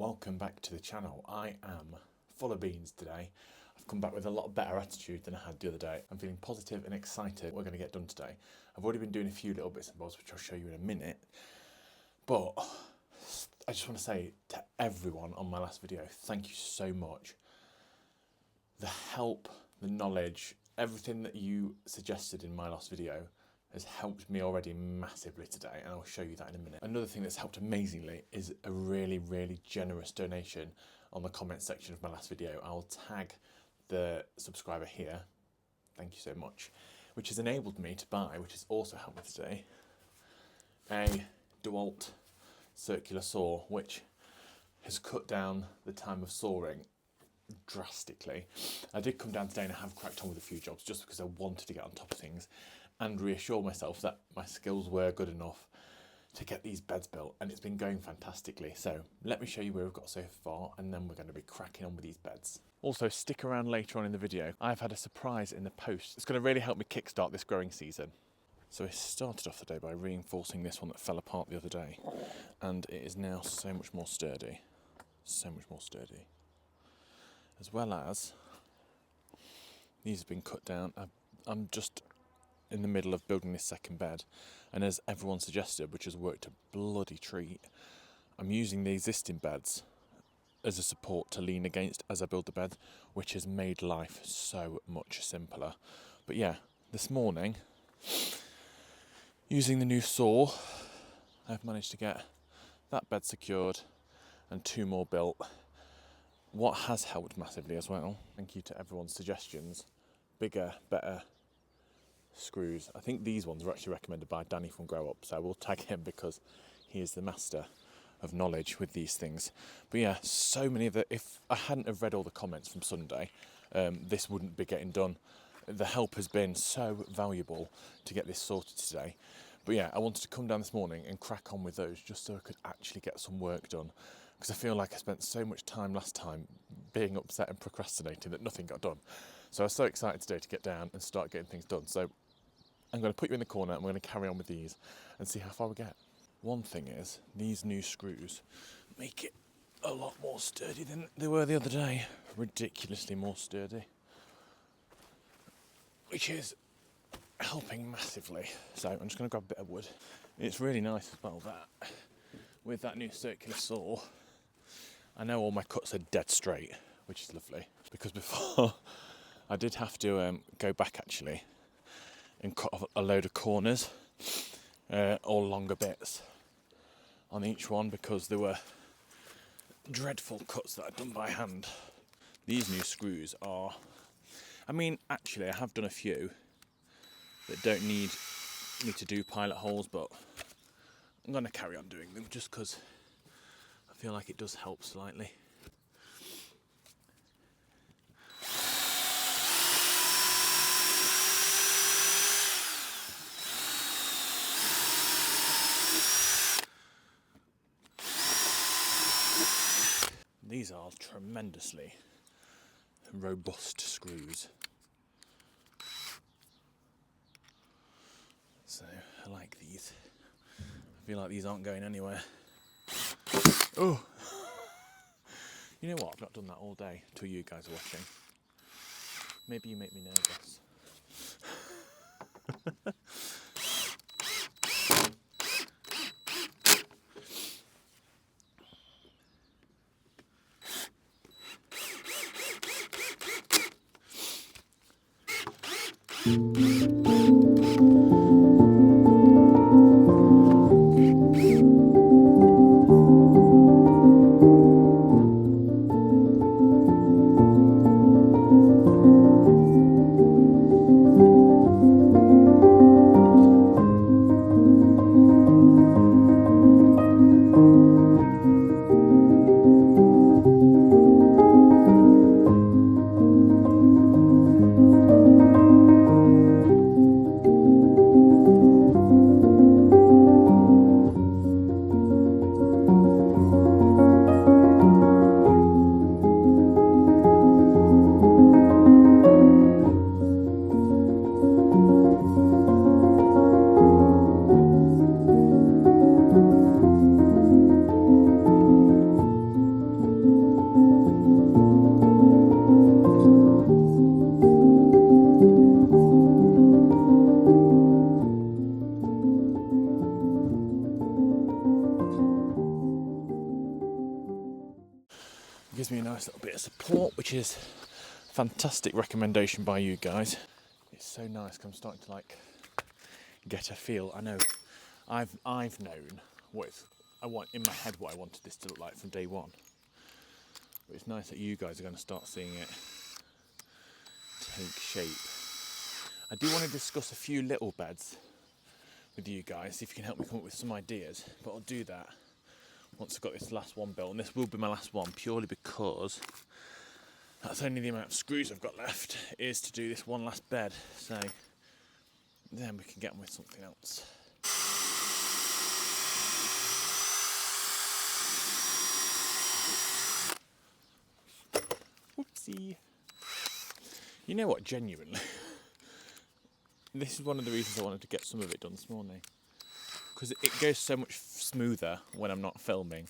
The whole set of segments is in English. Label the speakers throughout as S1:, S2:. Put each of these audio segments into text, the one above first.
S1: welcome back to the channel. I am full of beans today. I've come back with a lot better attitude than I had the other day. I'm feeling positive and excited what we're going to get done today. I've already been doing a few little bits and bobs which I'll show you in a minute, but I just want to say to everyone on my last video, thank you so much. The help, the knowledge, everything that you suggested in my last video has helped me already massively today, and I'll show you that in a minute. Another thing that's helped amazingly is a really generous donation on the comment section of my last video. I'll tag the subscriber here, thank you so much, which has enabled me to buy, which has also helped me today, a DeWalt circular saw, which has cut down the time of sawing drastically. I did come down today and I have cracked on with a few jobs just because I wanted to get on top of things and reassure myself that my skills were good enough to get these beds built, and it's been going fantastically. So let me show you where we've got so far, and then we're going to be cracking on with these beds. Also, stick around later on in the video. I've had a surprise in the post. It's going to really help me kickstart this growing season. So I started off the day by reinforcing this one that fell apart the other day, and it is now so much more sturdy. So much more sturdy. As well as, these have been cut down. I'm just in the middle of building this second bed, and as everyone suggested, which has worked a bloody treat, I'm using the existing beds as a support to lean against as I build the bed, which has made life so much simpler. But yeah, this morning, using the new saw, I've managed to get that bed secured and 2 more built. What has helped massively as well, thank you to everyone's suggestions, bigger, better screws. I think these ones were actually recommended by Danny from Grow Up, so I will tag him because he is the master of knowledge with these things. But yeah, so many of the, if I hadn't have read all the comments from Sunday, this wouldn't be getting done. The help has been so valuable to get this sorted today. But yeah, I wanted to come down this morning and crack on with those just so I could actually get some work done, because I feel like I spent so much time last time being upset and procrastinating that nothing got done. So I was so excited today to get down and start getting things done. So I'm going to put you in the corner and we're going to carry on with these and see how far we get. One thing is, these new screws make it a lot more sturdy than they were the other day. Ridiculously more sturdy. Which is helping massively. So I'm just going to grab a bit of wood. It's really nice as well that with that new circular saw, I know all my cuts are dead straight, which is lovely. Because before I did have to go back actually and cut off a load of corners or longer bits on each one because there were dreadful cuts that I'd done by hand. These new screws are, I mean, actually I have done a few that don't need me to do pilot holes, but I'm going to carry on doing them just because I feel like it does help slightly. These are tremendously robust screws. So I like these. I feel like these aren't going anywhere. Oh! You know what? I've not done that all day till you guys are watching. Maybe you make me nervous. gives me a nice little bit of support, which is a fantastic recommendation by you guys. It's so nice because I'm starting to like get a feel. I know I've known I want in my head what I wanted this to look like from day one. But it's nice that you guys are going to start seeing it take shape. I do want to discuss a few little beds with you guys, see if you can help me come up with some ideas, but I'll do that once I've got this last one built, and this will be my last one purely because that's only the amount of screws I've got left, is to do this one last bed, so then we can get on with something else. Whoopsie. You know what, genuinely, this is one of the reasons I wanted to get some of it done this morning, because it goes so much smoother when I'm not filming.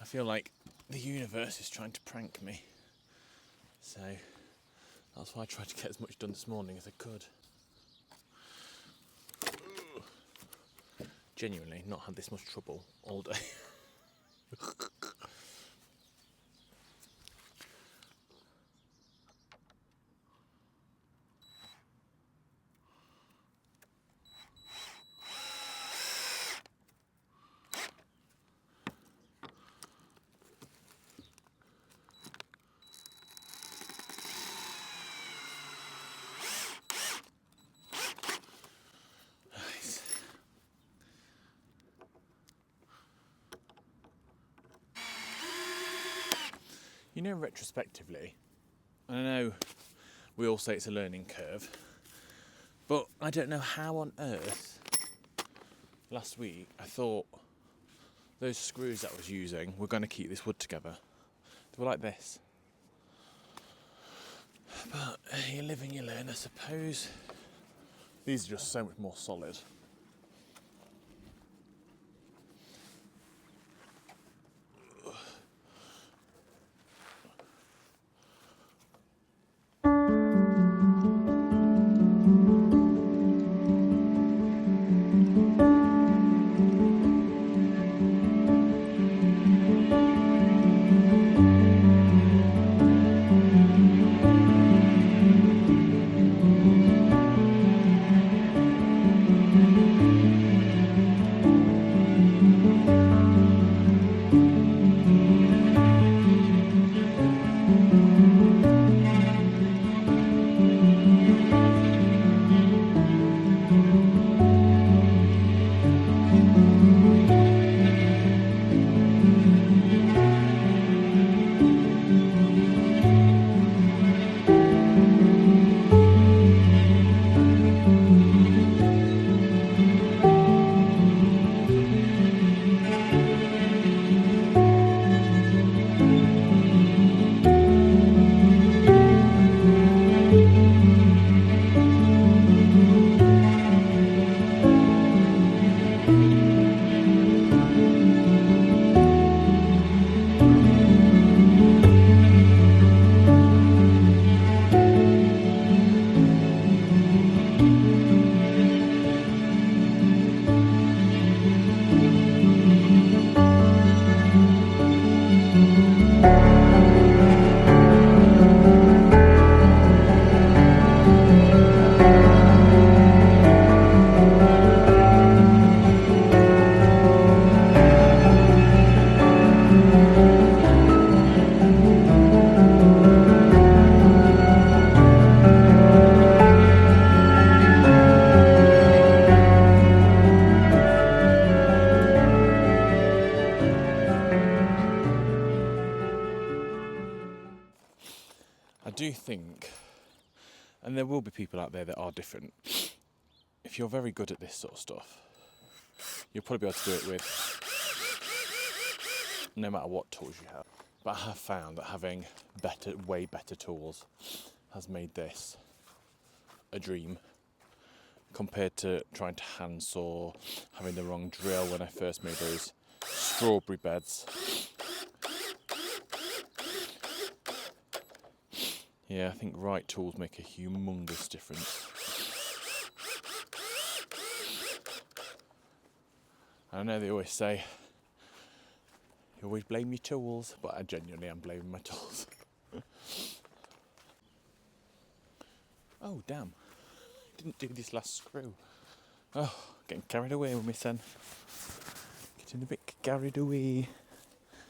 S1: I feel like the universe is trying to prank me, so that's why I tried to get as much done this morning as I could. Genuinely not had this much trouble all day. You know, retrospectively, I know we all say it's a learning curve, but I don't know how on earth last week I thought those screws that I was using were going to keep this wood together. They were like this. But you live and you learn, I suppose. These are just so much more solid. I do think, and there will be people out there that are different, if you're very good at this sort of stuff, you'll probably be able to do it with no matter what tools you have. But I have found that having way better tools has made this a dream compared to trying to hand saw, having the wrong drill when I first made those strawberry beds. Yeah, I think right tools make a humongous difference. I know they always say You always blame your tools, but I genuinely am blaming my tools. Oh damn, didn't do this last screw. Oh, getting carried away with me son. Getting a bit carried away.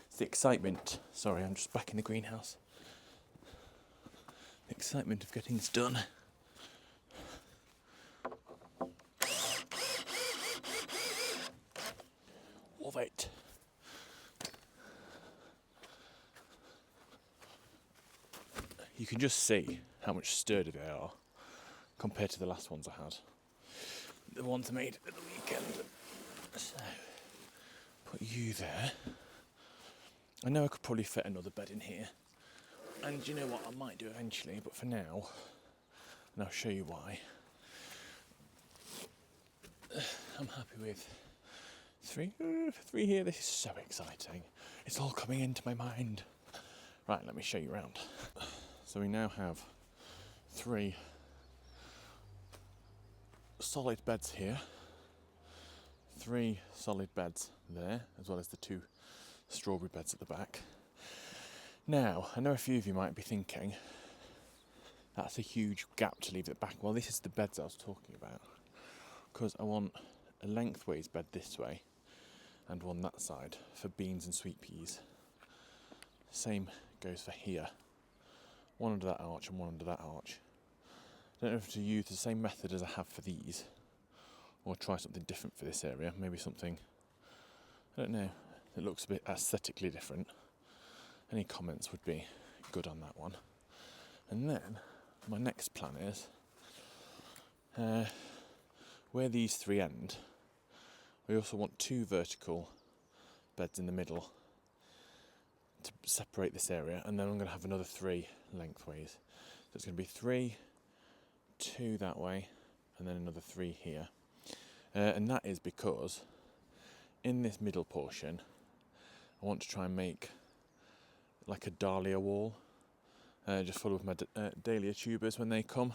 S1: It's the excitement. Sorry, I'm just back in the greenhouse. The excitement of getting this done. Love it. You can just see how much sturdier they are compared to the last ones I had. The ones I made at the weekend. So, put you there. I know I could probably fit another bed in here. And you know what, I might do eventually, but for now, and I'll show you why. I'm happy with three here. This is so exciting. It's all coming into my mind. Right, let me show you around. So we now have 3 solid beds here, 3 solid beds there, as well as the 2 strawberry beds at the back. Now, I know a few of you might be thinking, that's a huge gap to leave at the back. Well, this is the beds I was talking about, because I want a lengthways bed this way and one that side for beans and sweet peas. Same goes for here. One under that arch and one under that arch. I don't know if to use the same method as I have for these, or try something different for this area. Maybe something, I don't know, that looks a bit aesthetically different. Any comments would be good on that one. And then my next plan is where these 3 end, we also want 2 vertical beds in the middle to separate this area, and then I'm going to have another 3 lengthways. So it's going to be 3, 2 that way, and then another 3 here. And that is because in this middle portion, I want to try and make like a dahlia wall, just full of my dahlia tubers when they come.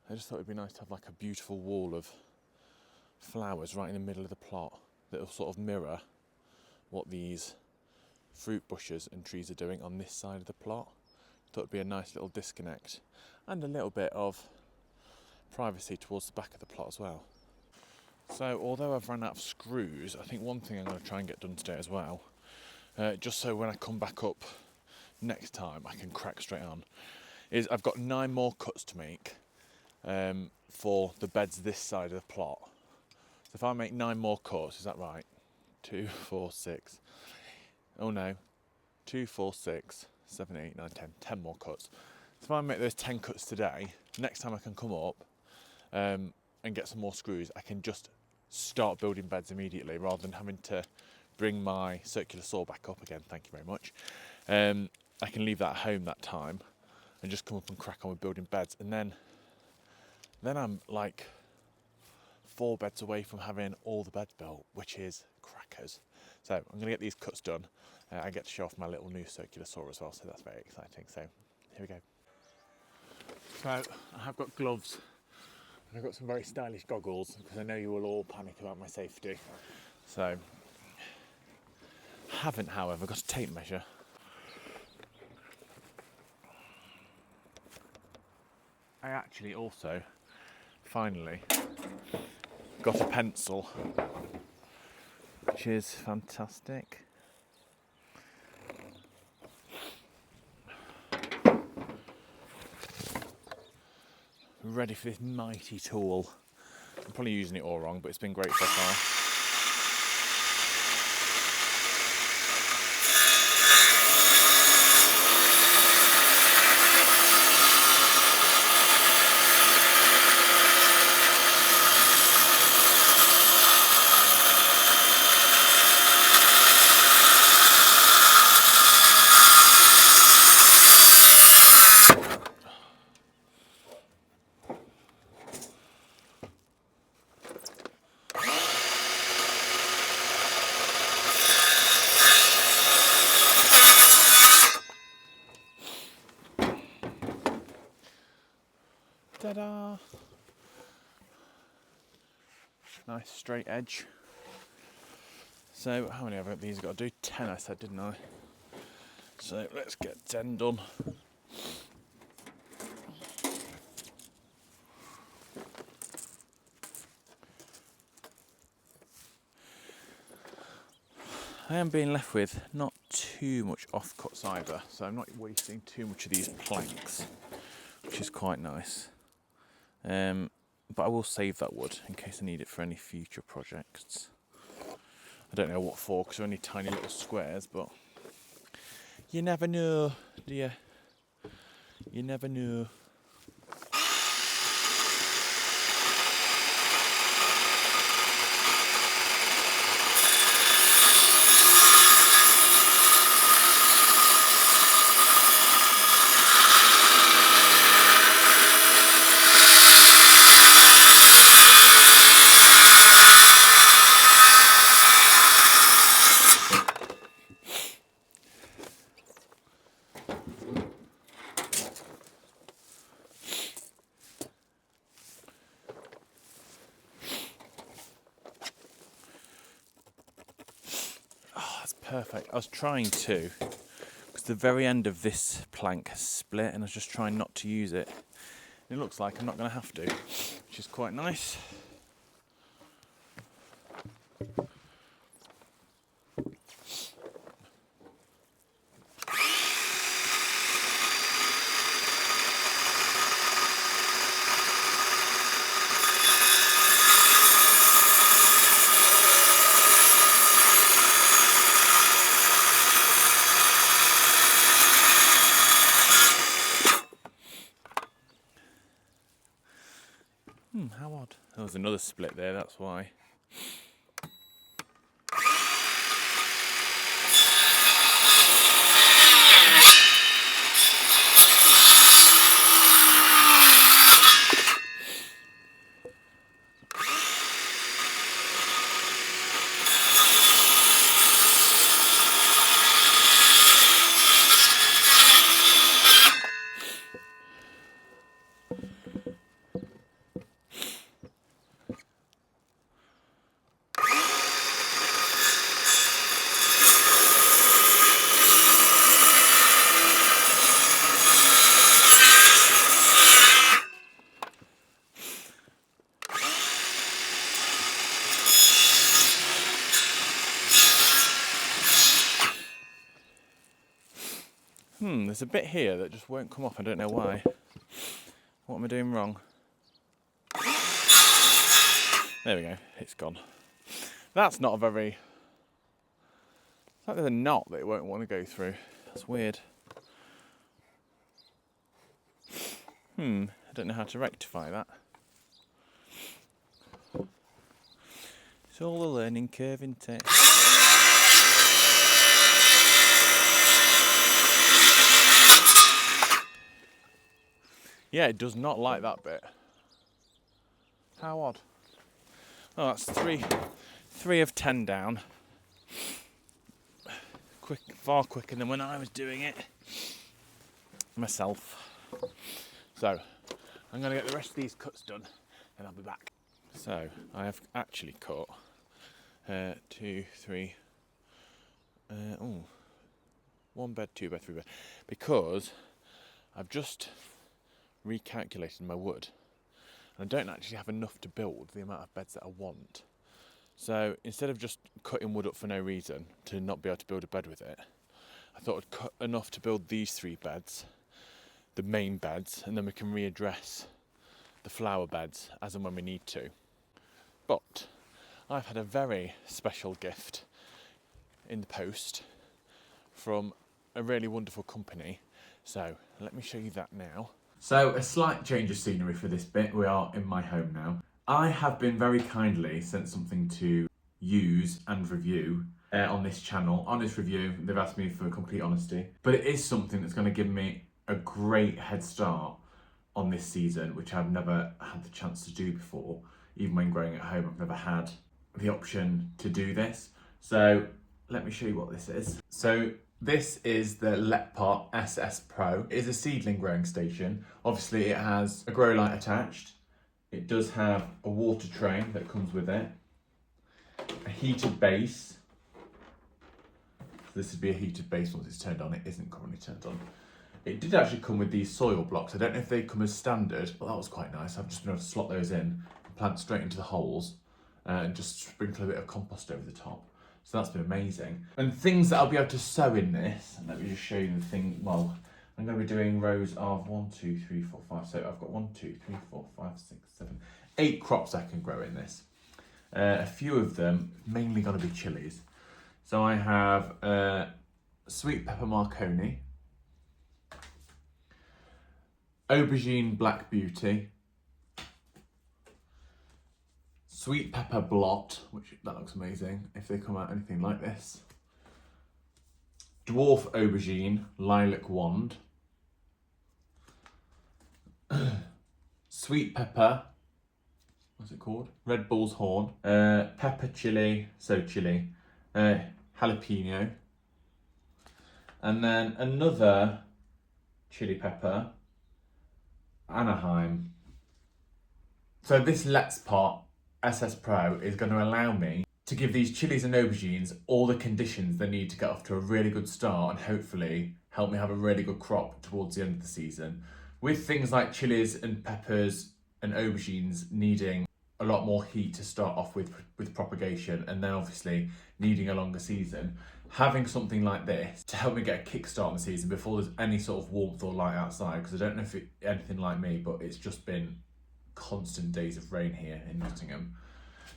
S1: I just thought it'd be nice to have like a beautiful wall of flowers right in the middle of the plot that will sort of mirror what these fruit bushes and trees are doing on this side of the plot. Thought it'd be a nice little disconnect and a little bit of privacy towards the back of the plot as well. So although I've run out of screws, I think one thing I'm going to try and get done today as well, just so when I come back up next time I can crack straight on, is I've got 9 more cuts to make for the beds this side of the plot. So if I make 9 more cuts, is that right? 2, 4, 6. Oh no. 2, 4, 6, 7, 8, 9, 10. 10 more cuts. So if I make those 10 cuts today, next time I can come up and get some more screws, I can just start building beds immediately rather than having to bring my circular saw back up again. Thank you very much. I can leave that at home that time and just come up and crack on with building beds. And then I'm like 4 beds away from having all the beds built, which is crackers. So I'm going to get these cuts done. I get to show off my little new circular saw as well, so that's very exciting. So here we go. So I have got gloves and I've got some very stylish goggles because I know you will all panic about my safety. So haven't, however, got a tape measure. I actually also finally got a pencil, which is fantastic. Ready for this mighty tool. I'm probably using it all wrong, but it's been great so far. Ta-da! Nice straight edge. So how many of these I've got to do? 10 I said, didn't I? So let's get 10 done. I am being left with not too much offcuts either, so I'm not wasting too much of these planks, which is quite nice. But I will save that wood in case I need it for any future projects. I don't know what for, because they're only tiny little squares, but you never know, do you? You never know. Perfect. I was trying to, because the very end of this plank has split and I was just trying not to use it. It looks like I'm not going to have to, which is quite nice. How odd. There was another split there, that's why. There's a bit here that just won't come off, I don't know why. What am I doing wrong? There we go, it's gone. That's not a very... It's like there's a knot that it won't want to go through. That's weird. I don't know how to rectify that. It's all a learning curve, isn't it? Yeah, it does not like that bit. How odd. Oh, that's three of 10 down. Far quicker than when I was doing it myself. So, I'm going to get the rest of these cuts done and I'll be back. So, I have actually cut 2, 3, 1 bed, 2 bed, 3 bed, because I've just recalculated my wood and I don't actually have enough to build the amount of beds that I want. So instead of just cutting wood up for no reason to not be able to build a bed with it, I thought I'd cut enough to build these 3 beds, the main beds, and then we can readdress the flower beds as and when we need to. But I've had a very special gift in the post from a really wonderful company, so let me show you that now. So a slight change of scenery for this bit. We are in my home now. I have been very kindly sent something to use and review on this channel. Honest review, they've asked me for complete honesty. But it is something that's going to give me a great head start on this season, which I've never had the chance to do before. Even when growing at home, I've never had the option to do this. So let me show you what this is. So this is the LETPOT SS-Pro. It is a seedling growing station. Obviously it has a grow light attached. It does have a water tray that comes with it, a heated base, This would be a heated base once it's turned on. It isn't currently turned on. It did actually come with these soil blocks. I don't know if they come as standard, but that was quite nice. I've just been able to slot those in, plant straight into the holes, and just sprinkle a bit of compost over the top. So that's been amazing. And things that I'll be able to sow in this, and let me just show you the thing. Well, I'm going to be doing rows of 1, 2, 3, 4, 5. So I've got 1, 2, 3, 4, 5, 6, 7, 8 crops I can grow in this. A few of them mainly going to be chilies. So I have sweet pepper Marconi, aubergine Black Beauty, sweet pepper Blot, which that looks amazing if they come out anything like this, dwarf aubergine Lilac Wand, sweet pepper, what's it called? Red Bull's Horn, pepper chili, jalapeno, and then another chili pepper, Anaheim. So this LETPOT SS-Pro is going to allow me to give these chilies and aubergines all the conditions they need to get off to a really good start and hopefully help me have a really good crop towards the end of the season. With things like chilies and peppers and aubergines needing a lot more heat to start off with propagation, and then obviously needing a longer season, having something like this to help me get a kickstart on the season before there's any sort of warmth or light outside, because I don't know if it's anything like me, but it's just been constant days of rain here in Nottingham.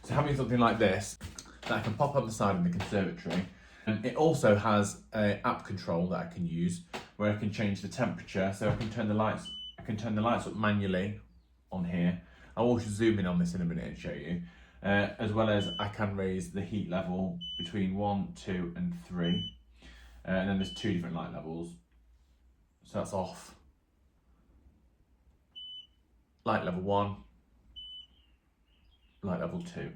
S1: So having something like this that I can pop on the side in the conservatory, and it also has an app control that I can use where I can change the temperature, so I can turn the lights up manually on here. I'll also zoom in on this in a minute and show you. As well as I can raise the heat level between 1, 2 and 3. And then there's 2 different light levels. So that's off. Light level 1, light level 2.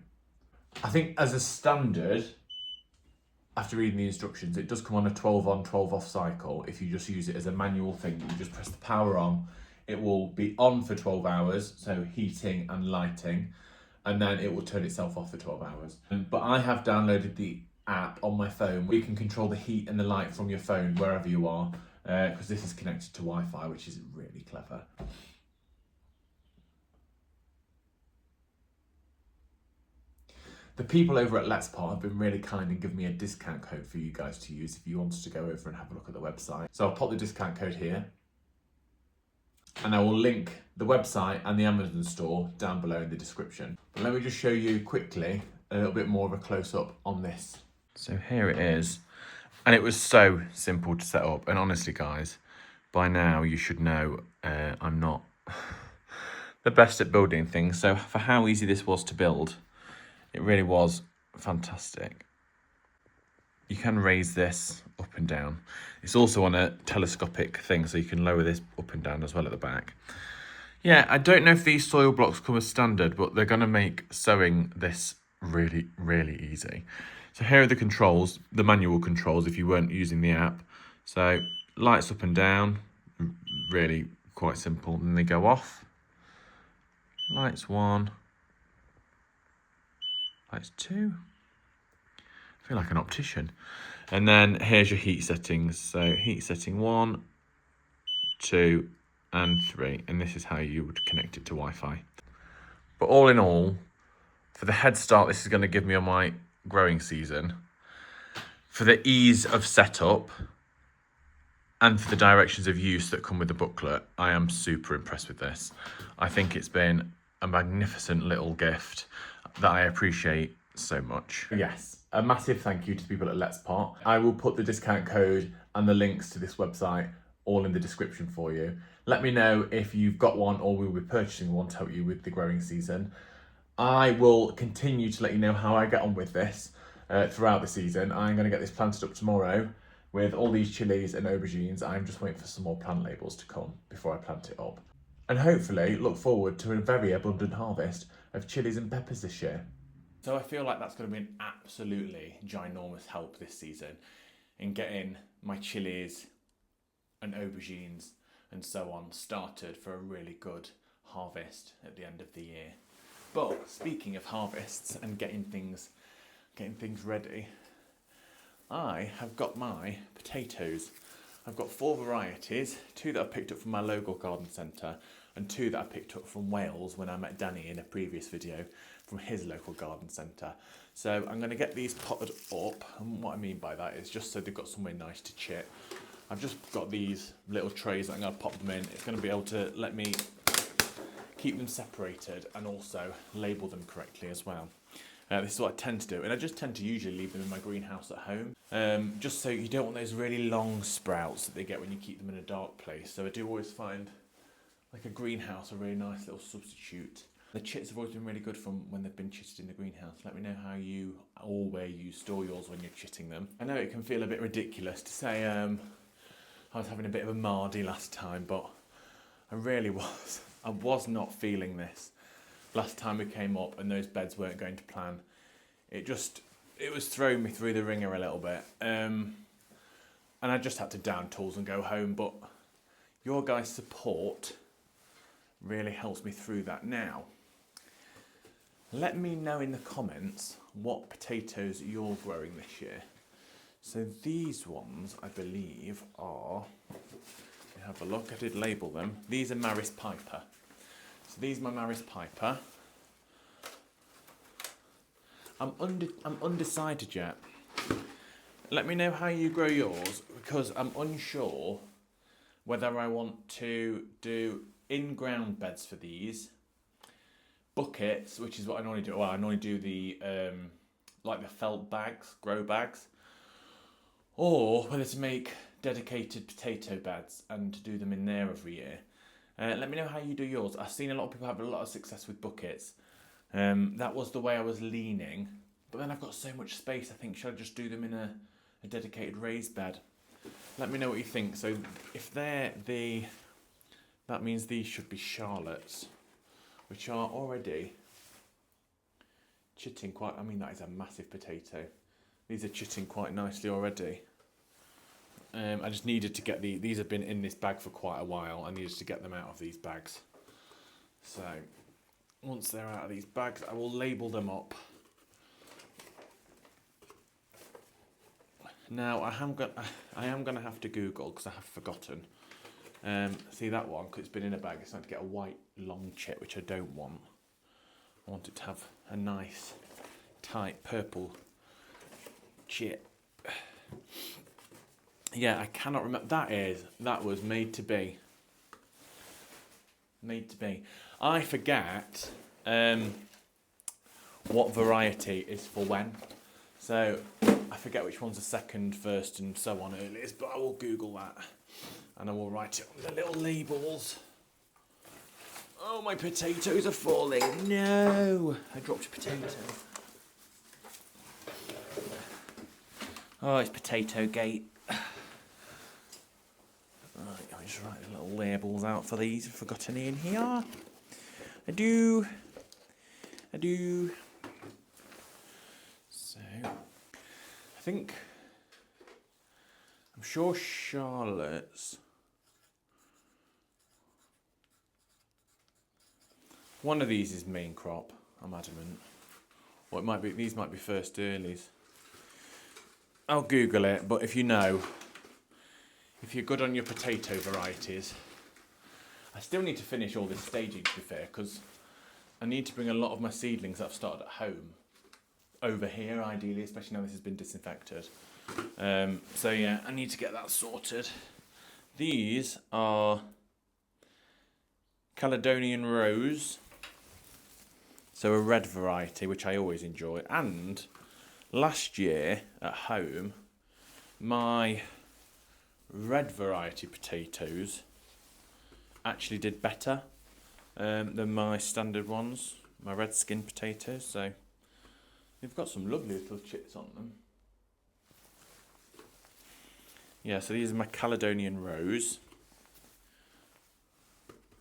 S1: I think as a standard, after reading the instructions, it does come on a 12 on, 12 off cycle. If you just use it as a manual thing, you just press the power on, it will be on for 12 hours, so heating and lighting, and then it will turn itself off for 12 hours. But I have downloaded the app on my phone where you can control the heat and the light from your phone wherever you are, because this is connected to Wi-Fi, which is really clever. The people over at LETPOT have been really kind and given me a discount code for you guys to use if you wanted to go over and have a look at the website. So I'll pop the discount code here, and I will link the website and the Amazon store down below in the description. But let me just show you quickly a little bit more of a close-up on this. So here it is, and it was so simple to set up, and honestly guys, by now you should know I'm not the best at building things, so for how easy this was to build, it really was fantastic. You can raise this up and down. It's also on a telescopic thing, so you can lower this up and down as well at the back. Yeah, I don't know if these soil blocks come as standard, but they're going to make sowing this really, really easy. So here are the controls, the manual controls if you weren't using the app. So lights up and down, really quite simple. Then they go off. Lights 1. Lights 2. I feel like an optician. And then here's your heat settings. So heat setting 1, 2 and 3. And this is how you would connect it to Wi-Fi. But all in all, for the head start this is going to give me on my growing season, for the ease of setup and for the directions of use that come with the booklet, I am super impressed with this. I think it's been a magnificent little gift that I appreciate so much. Yes, a massive thank you to the people at LETPOT. I will put the discount code and the links to this website all in the description for you. Let me know if you've got one or will be purchasing one to help you with the growing season. I will continue to let you know how I get on with this throughout the season. I'm going to get this planted up tomorrow with all these chilies and aubergines. I'm just waiting for some more plant labels to come before I plant it up. And hopefully look forward to a very abundant harvest of chilies and peppers this year. So I feel like that's going to be an absolutely ginormous help this season in getting my chilies and aubergines and so on started for a really good harvest at the end of the year. But speaking of harvests and getting things ready, I have got my potatoes. I've got 4 varieties, 2 that I picked up from my local garden centre and 2 that I picked up from Wales when I met Danny in a previous video from his local garden centre. So I'm going to get these potted up, and what I mean by that is just so they've got somewhere nice to chip. I've just got these little trays that I'm going to pop them in. It's going to be able to let me keep them separated and also label them correctly as well. This is what I tend to do, and I just tend to usually leave them in my greenhouse at home, just so you don't want those really long sprouts that they get when you keep them in a dark place. So I do always find like a greenhouse a really nice little substitute. The chits have always been really good from when they've been chitted in the greenhouse. Let me know how you or where you store yours when you're chitting them. I know it can feel a bit ridiculous to say I was having a bit of a mardy last time, but I really was. I was not feeling this last time we came up and those beds weren't going to plan. It was throwing me through the ringer a little bit. And I just had to down tools and go home, but your guys' support really helps me through that now. Let me know in the comments what potatoes you're growing this year. So these ones, I believe, are, let me have a look, I did label them. These are Maris Piper. So these are my Maris Piper. I'm undecided yet. Let me know how you grow yours, because I'm unsure whether I want to do in-ground beds for these, buckets, which is what I normally do. Well, I normally do the like the felt bags, grow bags, or whether to make dedicated potato beds and to do them in there every year. Let me know how you do yours. I've seen a lot of people have a lot of success with buckets. That was the way I was leaning, but then I've got so much space. I think should I just do them in a dedicated raised bed? Let me know what you think. So if they're that means these should be Charlottes, which are already chitting quite. I mean, that is a massive potato. These are chitting quite nicely already. I just needed to get these have been in this bag for quite a while. I needed to get them out of these bags. So once they're out of these bags, I will label them up. Now I am gonna have to Google, because I have forgotten. See that one, because it's been in a bag. It's starting to get a white long chip, which I don't want. I want it to have a nice tight purple chip. Yeah, I cannot remember. That was made to be. Made to be. I forget what variety is for when. So I forget which one's the second, first and so on earliest, but I will Google that and I will write it on the little labels. Oh, my potatoes are falling. No, I dropped a potato. Oh, it's potato gate. Right, I'll just write the little labels out for these. I've forgot any in here. I do. So, I think, I'm sure Charlotte's. One of these is main crop, I'm adamant. Or it might be, these might be first earlies. I'll Google it, but if you know, if you're good on your potato varieties, I still need to finish all this staging, to be fair, because I need to bring a lot of my seedlings that I've started at home over here, ideally, especially now this has been disinfected. So yeah, I need to get that sorted. These are Caledonian Rose, so a red variety, which I always enjoy. And last year at home, my red variety potatoes actually did better than my standard ones, my red skin potatoes. So they've got some lovely little chips on them. Yeah, so these are my Caledonian Rose.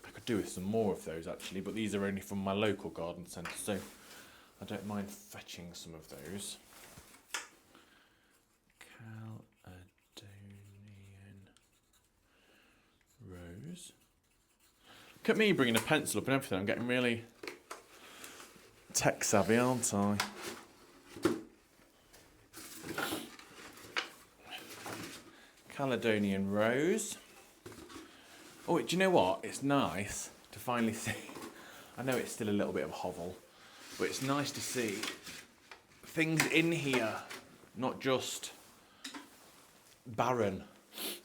S1: I could do with some more of those actually, but these are only from my local garden centre, so I don't mind fetching some of those. Caledonian Rose. Look at me bringing a pencil up and everything. I'm getting really tech savvy, aren't I? Caledonian rose. Oh, do you know what? It's nice to finally see. I know it's still a little bit of a hovel, but it's nice to see things in here, not just barren,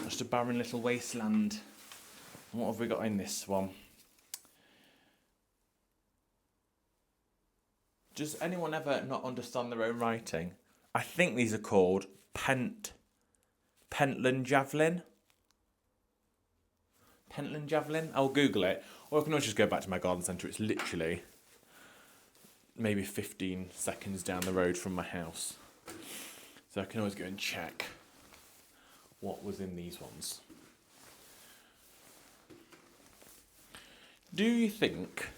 S1: just a barren little wasteland. And what have we got in this one? Does anyone ever not understand their own writing? I think these are called Pentland javelin. Pentland javelin? I'll Google it. Or I can always just go back to my garden centre. It's literally maybe 15 seconds down the road from my house. So I can always go and check what was in these ones. Do you think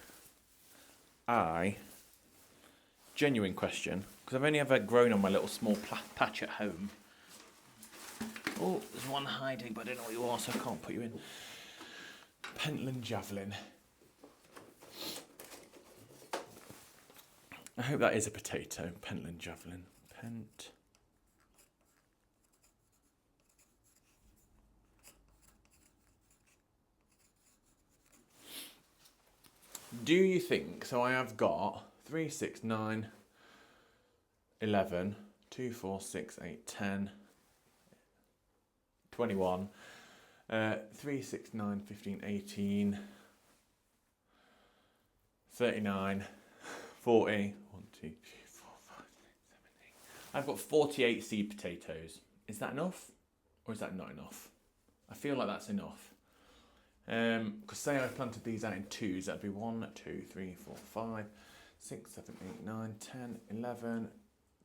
S1: genuine question, because I've only ever grown on my little small patch at home. Oh, there's one hiding, but I don't know what you are, so I can't put you in. Pentland javelin. I hope that is a potato. Pentland javelin. Do you think, so I have got 3, 6, 9, 11, 2, 4, 6, 8, 10, 21, 3, 6, 9, 15, 18, 39, 40, 1, 2, 3, 4, 5, 6, 7, 8. I've got 48 seed potatoes. Is that enough? Or is that not enough? I feel like that's enough. Because say I planted these out in twos, that'd be 1, 2, 3, 4, 5, 6, 7, 8, 9, 10, 11,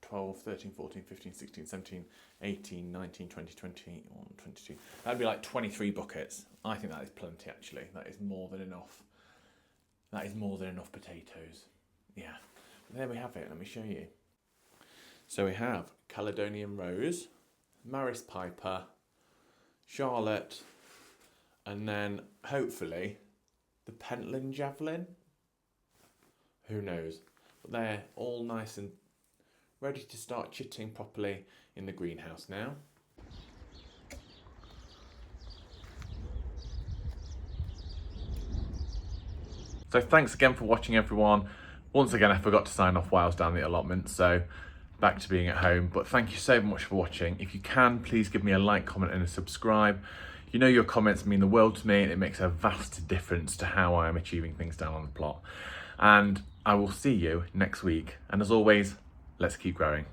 S1: 12, 13, 14, 15, 16, 17, 18, 19, 20, 21, 22. That'd be like 23 buckets. I think that is plenty actually. That is more than enough. That is more than enough potatoes. Yeah. But there we have it. Let me show you. So we have Caledonian rose, Maris Piper, Charlotte, and then hopefully the Pentland javelin. Who knows? But they're all nice and ready to start chitting properly in the greenhouse now. So thanks again for watching, everyone. Once again, I forgot to sign off while I was down the allotment, so back to being at home. But thank you so much for watching. If you can, please give me a like, comment and a subscribe. You know your comments mean the world to me, and it makes a vast difference to how I am achieving things down on the plot. And I will see you next week. And as always, let's keep growing.